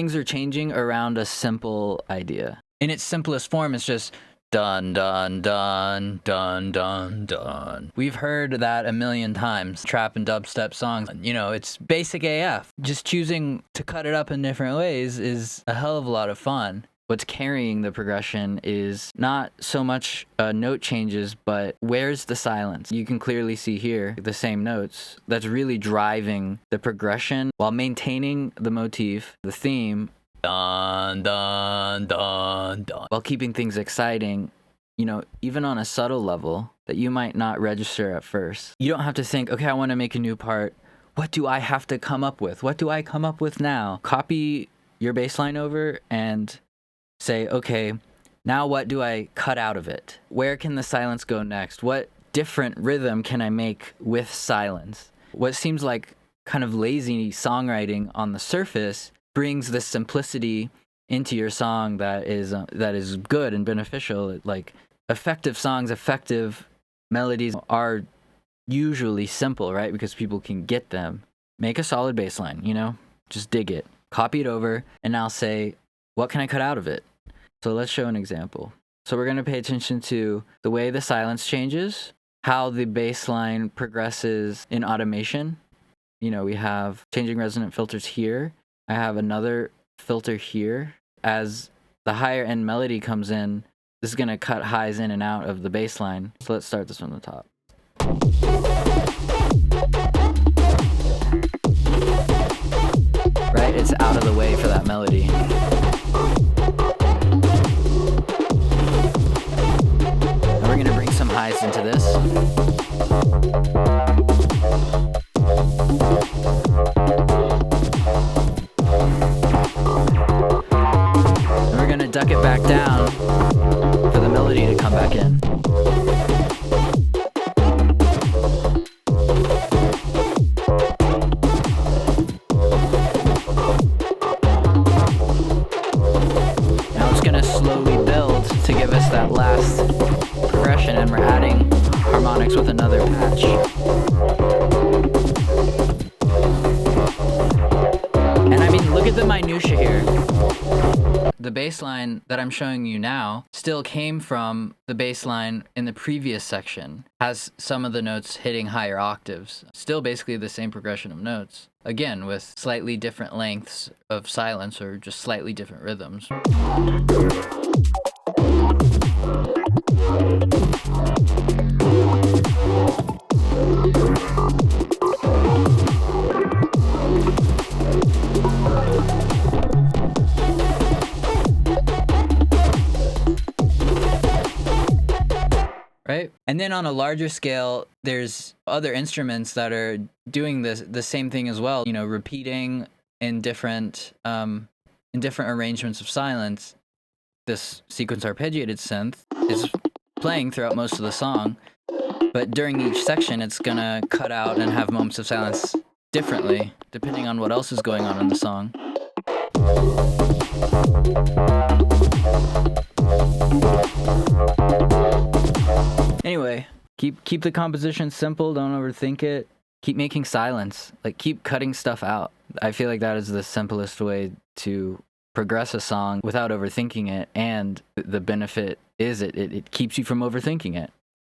things are changing around a simple idea. In its simplest form, it's just dun, dun, dun, dun, dun, dun. We've heard that a million times. Trap and dubstep songs, you know, it's basic AF. Just choosing to cut it up in different ways is a hell of a lot of fun. What's carrying the progression is not so much note changes, but where's the silence? You can clearly see here the same notes. That's really driving the progression while maintaining the motif, the theme, dun, dun, dun, dun, while keeping things exciting, you know, even on a subtle level that you might not register at first. You don't have to think, okay, I want to make a new part. What do I have to come up with? What do I come up with now? Copy your bass line over and say, okay, now what do I cut out of it? Where can the silence go next? What different rhythm can I make with silence? What seems like kind of lazy songwriting on the surface brings this simplicity into your song that is good and beneficial. Like effective songs, effective melodies are usually simple, right? Because people can get them. Make a solid bass line, you know? Just dig it. Copy it over, and now say, what can I cut out of it? So let's show an example. So we're going to pay attention to the way the silence changes, how the bass line progresses in automation. You know, we have changing resonant filters here. I have another filter here. As the higher end melody comes in, this is going to cut highs in and out of the bass line. So let's start this from the top. Right? It's out of the way for that melody. We're going to bring some highs into this. And we're going to duck it back down for the melody to come back in. Now it's going to slowly build to give us that last progression, and we're adding harmonics with another patch. And I mean, look at the minutia here. The bass line that I'm showing you now still came from the bass line in the previous section. Has some of the notes hitting higher octaves. Still basically the same progression of notes. Again, with slightly different lengths of silence or just slightly different rhythms. Right? And then on a larger scale, there's other instruments that are doing the same thing as well, you know, repeating in different arrangements of silence. This sequence arpeggiated synth is playing throughout most of the song, but during each section, it's gonna cut out and have moments of silence differently, depending on what else is going on in the song. Anyway, keep the composition simple, don't overthink it. Keep making silence, like keep cutting stuff out. I feel like that is the simplest way to progress a song without overthinking it, and the benefit is it keeps you from overthinking it.